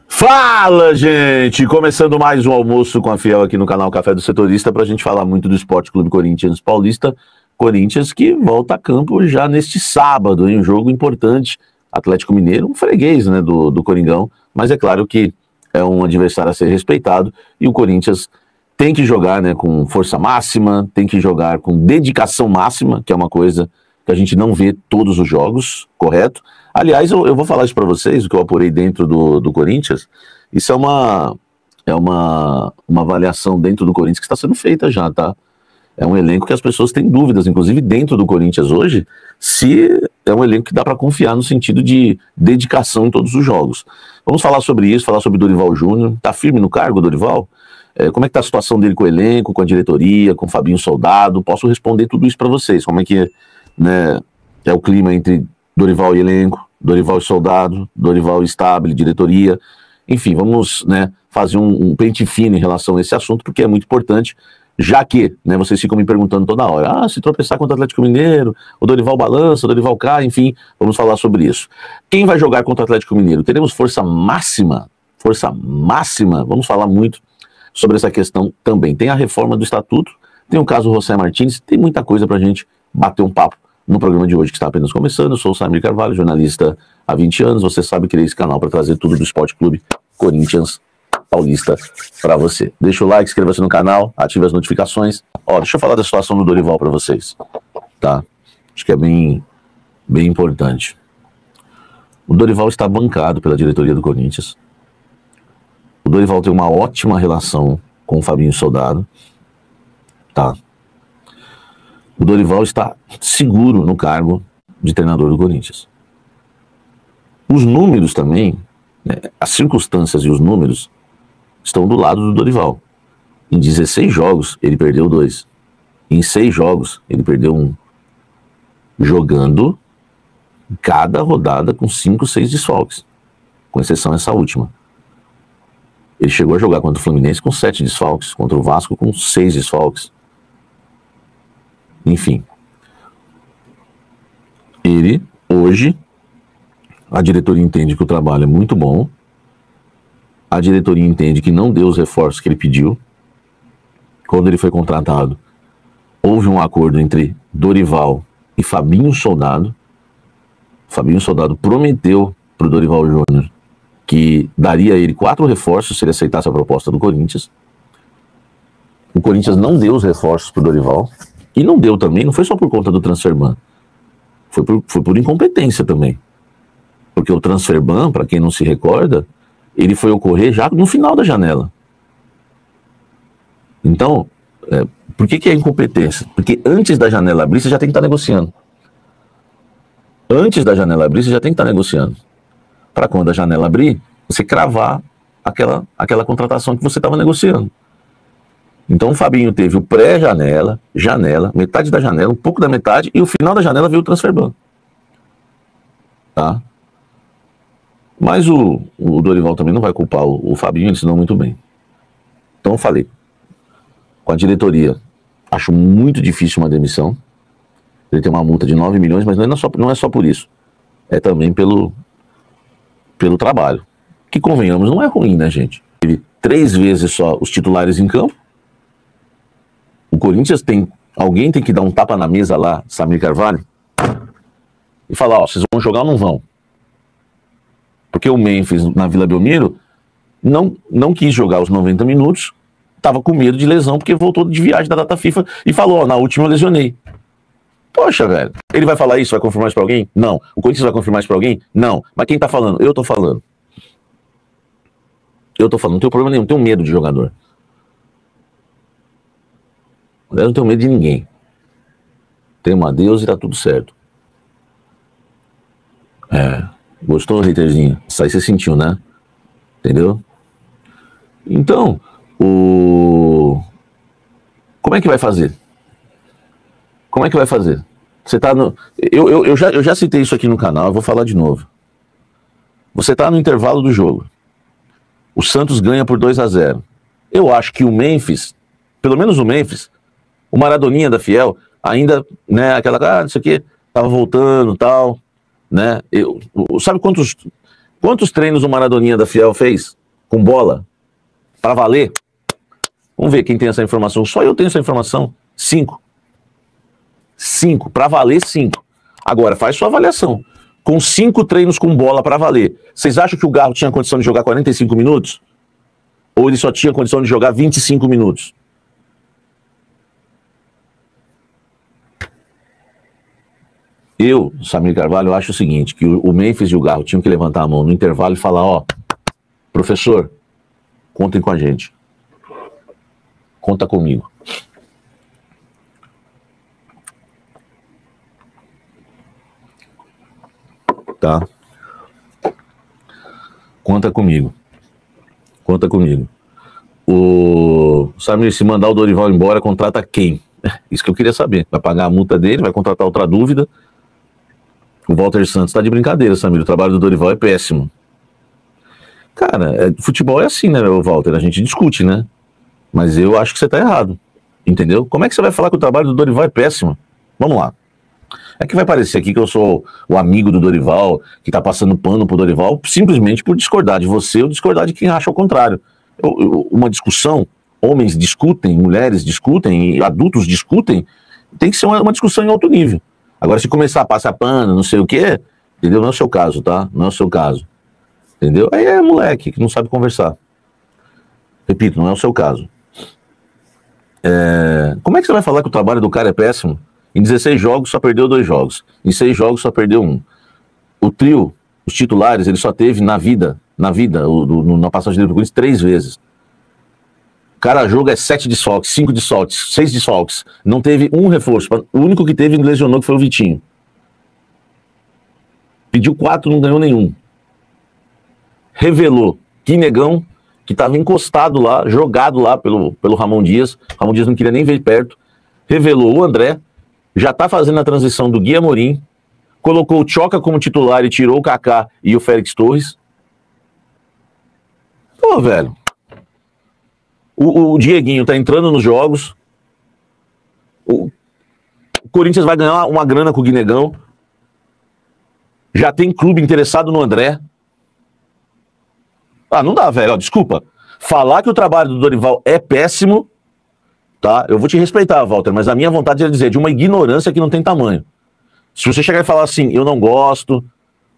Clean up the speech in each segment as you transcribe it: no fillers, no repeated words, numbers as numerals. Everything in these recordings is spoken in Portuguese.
Fala, gente! Começando mais um almoço com a Fiel aqui no canal Café do Setorista para a gente falar muito do Esporte Clube Corinthians Paulista. Corinthians que volta a campo já neste sábado, em um jogo importante. Atlético Mineiro, um freguês, né, do Coringão, mas é claro que é um adversário a ser respeitado e o Corinthians tem que jogar, né, com força máxima, tem que jogar com dedicação máxima, que é uma coisa que a gente não vê todos os jogos, correto? Aliás, eu vou falar isso para vocês, o que eu apurei dentro do Corinthians. Isso é uma avaliação dentro do Corinthians que está sendo feita já, tá? É um elenco que as pessoas têm dúvidas, inclusive dentro do Corinthians hoje, se é um elenco que dá para confiar no sentido de dedicação em todos os jogos. Vamos falar sobre isso, falar sobre Dorival Júnior. Tá firme no cargo, Dorival? Como é que tá a situação dele com o elenco, com a diretoria, com o Fabinho Soldado? Posso responder tudo isso para vocês. Como é que né, é o clima entre Dorival e elenco, Dorival e Soldado, Dorival e Stabile, diretoria. Enfim, vamos, né, fazer um pente fino em relação a esse assunto, porque é muito importante, já que, né, vocês ficam me perguntando toda hora, se tropeçar contra o Atlético Mineiro, o Dorival balança, o Dorival cai, enfim, vamos falar sobre isso. Quem vai jogar contra o Atlético Mineiro? Teremos força máxima, vamos falar muito sobre essa questão também. Tem a reforma do estatuto, tem o caso José Martins, tem muita coisa pra gente bater um papo no programa de hoje que está apenas começando. Eu sou o Samir Carvalho, jornalista há 20 anos, você sabe que criei esse canal para trazer tudo do Esporte Clube Corinthians Paulista para você. Deixa o like, inscreva-se no canal, ative as notificações. Ó, deixa eu falar da situação do Dorival para vocês, tá? Acho que é bem importante. O Dorival está bancado pela diretoria do Corinthians. O Dorival tem uma ótima relação com o Fabinho Soldado, tá? O Dorival está seguro no cargo de treinador do Corinthians. Os números também, né, as circunstâncias e os números estão do lado do Dorival. Em 16 jogos, ele perdeu 2. Em 6 jogos, ele perdeu 1. Jogando cada rodada com 5, 6 desfalques, com exceção essa última. Ele chegou a jogar contra o Fluminense com 7 desfalques, contra o Vasco com 6 desfalques. Enfim, ele, hoje, a diretoria entende que o trabalho é muito bom, a diretoria entende que não deu os reforços que ele pediu. Quando ele foi contratado, houve um acordo entre Dorival e Fabinho Soldado. Fabinho Soldado prometeu para o Dorival Júnior que daria a ele 4 reforços se ele aceitasse a proposta do Corinthians. O Corinthians não deu os reforços para o Dorival. E não deu também, não foi só por conta do Transferban, foi por incompetência também. Porque o Transferban, para quem não se recorda, ele foi ocorrer já no final da janela. Então, por que é incompetência? Porque antes da janela abrir, você já tem que estar negociando. Antes da janela abrir, você já tem que estar negociando. Para quando a janela abrir, você cravar aquela contratação que você estava negociando. Então o Fabinho teve o pré-janela, metade da janela, um pouco da metade, e o final da janela veio o Transferban. Tá? Mas o Dorival também não vai culpar o Fabinho, ele ensinou muito bem. Então eu falei, com a diretoria, acho muito difícil uma demissão. Ele tem uma multa de 9 milhões, mas não é só por isso. É também pelo trabalho. Que convenhamos, não é ruim, né, gente? Teve 3 vezes só os titulares em campo. O Corinthians alguém tem que dar um tapa na mesa lá, Samir Carvalho, e falar, vocês vão jogar ou não vão? Porque o Memphis, na Vila Belmiro, não quis jogar os 90 minutos, estava com medo de lesão, porque voltou de viagem da data FIFA e falou, na última eu lesionei. Poxa, velho, ele vai falar isso, vai confirmar isso pra alguém? Não. O Corinthians vai confirmar isso pra alguém? Não. Mas quem tá falando? Eu tô falando. Não tenho problema nenhum, não tenho medo de jogador. Eu não tenho medo de ninguém. Temo a Deus e tá tudo certo. Gostou, haterzinho? Isso aí você sentiu, né? Entendeu? Então, como é que vai fazer? Como é que vai fazer? Você tá no... Eu já citei isso aqui no canal, eu vou falar de novo. Você tá no intervalo do jogo. O Santos ganha por 2-0. Eu acho que o Memphis, pelo menos o Memphis, o Maradoninha da Fiel, ainda, né, aquela, não sei o que, tava voltando e tal, né, sabe quantos, Quantos treinos o Maradoninha da Fiel fez? Com bola? Pra valer? Vamos ver quem tem essa informação. Só eu tenho essa informação. 5. 5. Pra valer, 5. Agora, faz sua avaliação. Com 5 treinos com bola pra valer, vocês acham que o Garro tinha condição de jogar 45 minutos? Ou ele só tinha condição de jogar 25 minutos? Eu, Samir Carvalho, acho o seguinte, que o Memphis e o Garro tinham que levantar a mão no intervalo e falar, ó, professor, contem com a gente. Conta comigo. Tá? Conta comigo. Conta comigo. O Samir, se mandar o Dorival embora, contrata quem? Isso que eu queria saber. Vai pagar a multa dele, vai contratar outra dúvida. O Walter Santos tá de brincadeira, Samir. O trabalho do Dorival é péssimo. Cara, futebol é assim, né, Walter? A gente discute, né? Mas eu acho que você tá errado. Entendeu? Como é que você vai falar que o trabalho do Dorival é péssimo? Vamos lá. É que vai parecer aqui que eu sou o amigo do Dorival, que tá passando pano pro Dorival, simplesmente por discordar de você ou discordar de quem acha o contrário. Uma discussão, homens discutem, mulheres discutem, adultos discutem, tem que ser uma discussão em alto nível. Agora, se começar a passar pano, não sei o quê, entendeu? Não é o seu caso, tá? Não é o seu caso. Entendeu? Aí é moleque que não sabe conversar. Repito, não é o seu caso. Como é que você vai falar que o trabalho do cara é péssimo? Em 16 jogos só perdeu 2 jogos. Em 6 jogos só perdeu 1. O trio, os titulares, ele só teve na passagem dele pro Corinthians 3 vezes. Cada jogo é 7 desfalques, 5 desfalques, 6 desfalques. Não teve um reforço. O único que teve lesionou que foi o Vitinho. Pediu 4, não ganhou nenhum. Revelou que Negão, que estava encostado lá, jogado lá pelo Ramon Dias. Ramon Dias não queria nem ver perto. Revelou o André. Já está fazendo a transição do Gui Amorim. Colocou o Tchoca como titular e tirou o Kaká e o Félix Torres. Pô, velho. O Dieguinho tá entrando nos jogos. O Corinthians vai ganhar uma grana com o Guinegão. Já tem clube interessado no André. Ah, não dá, velho. Ó, desculpa. Falar que o trabalho do Dorival é péssimo, tá? Eu vou te respeitar, Walter, mas a minha vontade é dizer de uma ignorância que não tem tamanho. Se você chegar e falar assim, eu não gosto,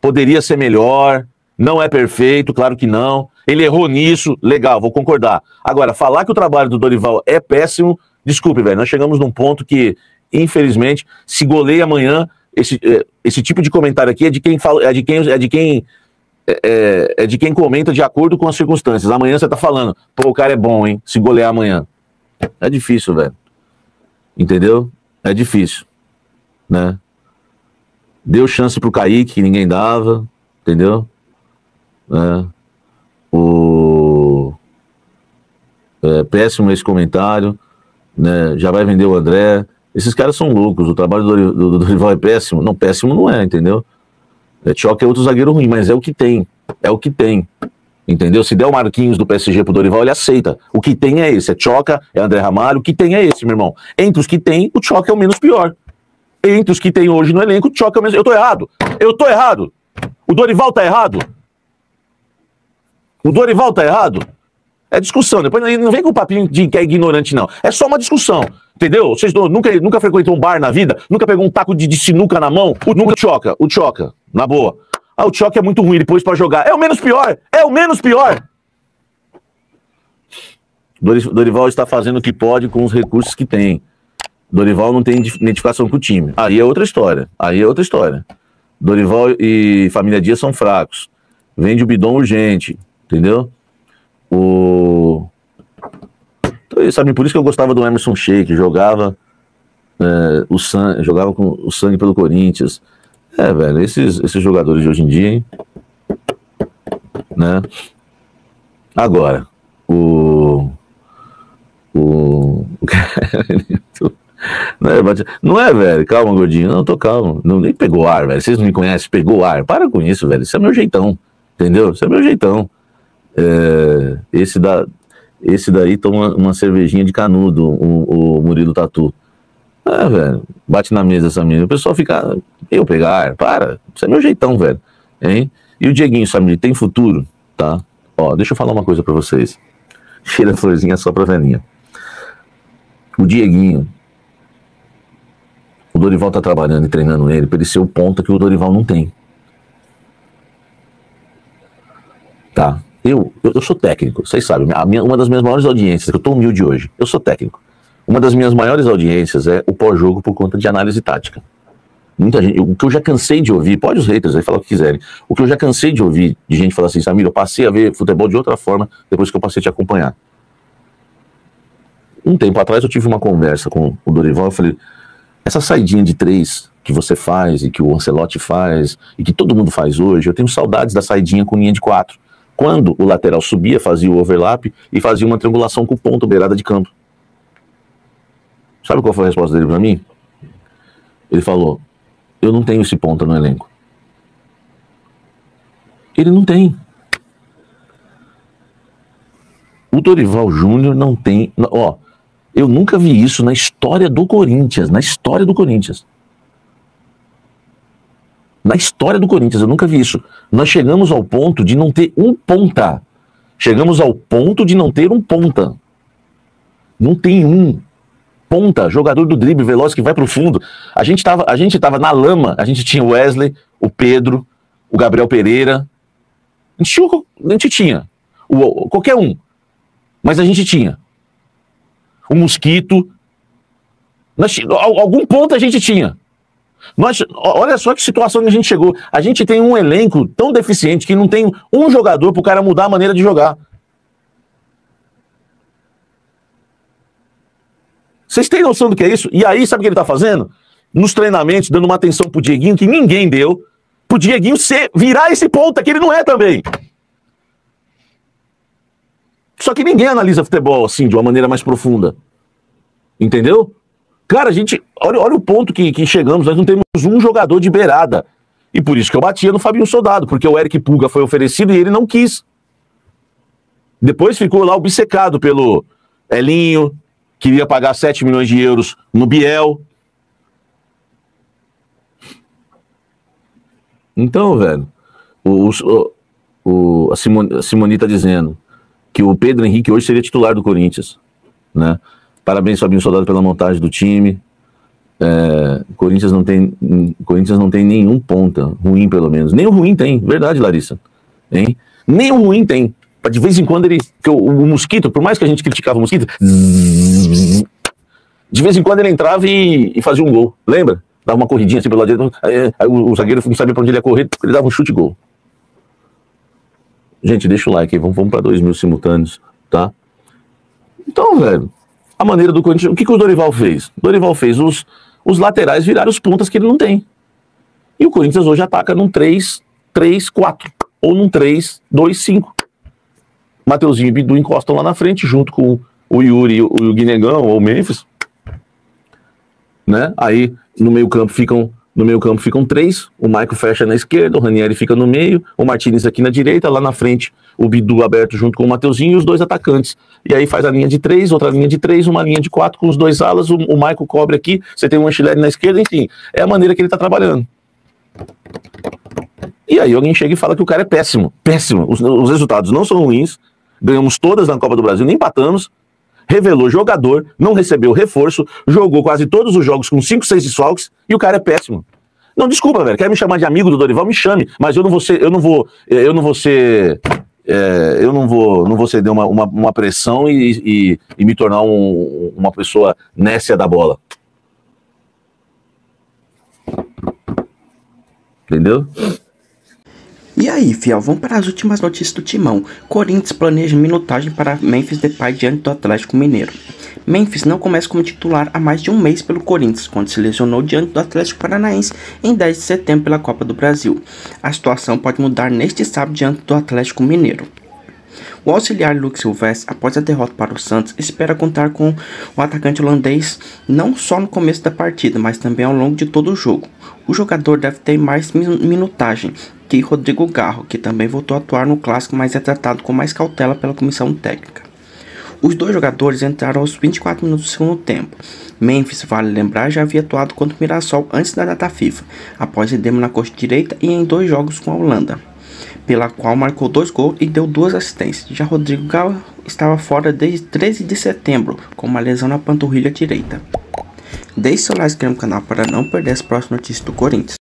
poderia ser melhor, não é perfeito, claro que não, ele errou nisso, legal, vou concordar. Agora, falar que o trabalho do Dorival é péssimo, desculpe, velho, nós chegamos num ponto que, infelizmente, se goleia amanhã, esse tipo de comentário aqui é de quem comenta de acordo com as circunstâncias. Amanhã você tá falando, pô, o cara é bom, hein, se golear amanhã. É difícil, velho. Entendeu? É difícil, né? Deu chance pro Kaique, que ninguém dava, entendeu? Péssimo esse comentário, né? Já vai vender o André. Esses caras são loucos, o trabalho do Dorival é péssimo. Não, péssimo não é, entendeu? Tchoca é outro zagueiro ruim, mas é o que tem. É o que tem. Entendeu? Se der o Marquinhos do PSG pro Dorival, ele aceita. O que tem é esse. É Tchoca, é André Ramalho. O que tem é esse, meu irmão. Entre os que tem, o Tchoca é o menos pior. Entre os que tem hoje no elenco, o Tchoca é o menos... Eu tô errado. Eu tô errado. O Dorival tá errado. O Dorival tá errado. É discussão. Depois não vem com o papinho de que é ignorante, não. É só uma discussão. Entendeu? Vocês nunca frequentou um bar na vida? Nunca pegou um taco de sinuca na mão? O Tchoca, na boa. Ah, o Tchoca é muito ruim, ele pôs pra jogar. É o menos pior! É o menos pior! Dorival está fazendo o que pode com os recursos que tem. Dorival não tem identificação com o time. Aí é outra história. Dorival e família Dias são fracos. Vende o bidon urgente. Entendeu? Sabe, por isso que eu gostava do Emerson Sheik, jogava jogava com o sangue pelo Corinthians. Velho, esses jogadores de hoje em dia, hein? Né? Agora, não é, velho, calma, gordinho, não, tô calmo, não, nem pegou ar, velho, vocês não me conhecem, pegou ar, para com isso, velho, isso é meu jeitão, entendeu? Isso é meu jeitão. Esse daí toma uma cervejinha de canudo, o Murilo Tatu. Velho, bate na mesa essa menina, o pessoal fica, eu pegar ar, para, isso é meu jeitão, velho, hein? E o Dieguinho, Samir, tem futuro, tá? Ó, deixa eu falar uma coisa pra vocês. Cheira a florzinha só pra velhinha. O Dieguinho, o Dorival tá trabalhando e treinando ele pra ele ser o ponta que o Dorival não tem. Tá? Eu sou técnico, vocês sabem. Uma das minhas maiores audiências, que eu tô humilde hoje, eu sou técnico. Uma das minhas maiores audiências é o pós-jogo por conta de análise tática. Muita gente, o que eu já cansei de ouvir, pode os haters aí falar o que quiserem, o que eu já cansei de ouvir de gente falar assim, Samir, eu passei a ver futebol de outra forma depois que eu passei a te acompanhar. Um tempo atrás eu tive uma conversa com o Dorival, eu falei, essa saidinha de 3 que você faz e que o Ancelotti faz e que todo mundo faz hoje, eu tenho saudades da saidinha com linha de 4. Quando o lateral subia, fazia o overlap e fazia uma triangulação com o ponto beirada de campo. Sabe qual foi a resposta dele pra mim? Ele falou, eu não tenho esse ponta no elenco. Ele não tem. O Dorival Júnior não tem... Ó, eu nunca vi isso na história do Corinthians. Na história do Corinthians. Na história do Corinthians, eu nunca vi isso. Nós chegamos ao ponto de não ter um ponta. Chegamos ao ponto de não ter um ponta. Não tem um ponta, jogador do drible veloz que vai pro fundo. A gente tava na lama, a gente tinha o Wesley, o Pedro, o Gabriel Pereira. A gente tinha qualquer um. Mas a gente tinha. O Mosquito. Algum ponto a gente tinha. Olha só que situação que a gente chegou. A gente tem um elenco tão deficiente que não tem um jogador pro cara mudar a maneira de jogar. Vocês têm noção do que é isso? E aí, sabe o que ele tá fazendo? Nos treinamentos, dando uma atenção pro Dieguinho que ninguém deu, pro Dieguinho virar esse ponta que ele não é também. Só que ninguém analisa futebol assim, de uma maneira mais profunda. Entendeu? Cara, a gente... Olha o ponto que chegamos, nós não temos um jogador de beirada. E por isso que eu batia no Fabinho Soldado, porque o Eric Pulga foi oferecido e ele não quis. Depois ficou lá obcecado pelo Elinho, queria pagar 7 milhões de euros no Biel. Então, velho, a Simone tá dizendo que o Pedro Henrique hoje seria titular do Corinthians, né? Parabéns, Fabinho Soldado, pela montagem do time. O Corinthians não tem nenhum ponta ruim, pelo menos. Nem o ruim tem, verdade, Larissa. Hein? Nem o ruim tem. De vez em quando ele... O Mosquito, por mais que a gente criticava o Mosquito, de vez em quando ele entrava e fazia um gol. Lembra? Dava uma corridinha assim pelo lado direito. Aí o zagueiro não sabia pra onde ele ia correr, ele dava um chute e gol. Gente, deixa o like aí. Vamos pra 2.000 simultâneos, tá? Então, velho, a maneira do Corinthians... O que o Dorival fez? O Dorival fez os laterais virarem os pontas que ele não tem. E o Corinthians hoje ataca num 3-3-4. Ou num 3-2-5. Mateuzinho e Bidu encostam lá na frente, junto com o Yuri e o Guinegão, ou o Memphis. Né? Aí, no meio campo ficam 3. O Maicon fecha na esquerda, o Ranieri fica no meio, o Martínez aqui na direita, lá na frente o Bidu aberto junto com o Mateuzinho e os 2 atacantes. E aí faz a linha de 3, outra linha de 3, uma linha de 4 com os 2 alas, o Maicon cobre aqui, você tem um Anchileri na esquerda, enfim. É a maneira que ele tá trabalhando. E aí alguém chega e fala que o cara é péssimo. Péssimo. Os resultados não são ruins. Ganhamos todas na Copa do Brasil, nem empatamos. Revelou jogador, não recebeu reforço, jogou quase todos os jogos com 5, 6 desfalques e o cara é péssimo. Não, desculpa, velho, quer me chamar de amigo do Dorival? Me chame, mas eu não vou ceder uma pressão e me tornar uma pessoa nécia da bola. Entendeu? E aí, fiel, vamos para as últimas notícias do Timão. Corinthians planeja minutagem para Memphis Depay diante do Atlético Mineiro. Memphis não começa como titular há mais de um mês pelo Corinthians, quando se lesionou diante do Atlético Paranaense em 10 de setembro pela Copa do Brasil. A situação pode mudar neste sábado diante do Atlético Mineiro. O auxiliar Luke Silvestre, após a derrota para o Santos, espera contar com o atacante holandês não só no começo da partida, mas também ao longo de todo o jogo. O jogador deve ter mais minutagem que Rodrigo Garro, que também voltou a atuar no clássico, mas é tratado com mais cautela pela comissão técnica. Os 2 jogadores entraram aos 24 minutos do segundo tempo. Memphis, vale lembrar, já havia atuado contra o Mirassol antes da data FIFA, após edema na coxa direita e em 2 jogos com a Holanda. pela qual marcou 2 gols e deu 2 assistências. Já Rodrigo Caio estava fora desde 13 de setembro, com uma lesão na panturrilha direita. Deixe seu like no canal para não perder as próximas notícias do Corinthians.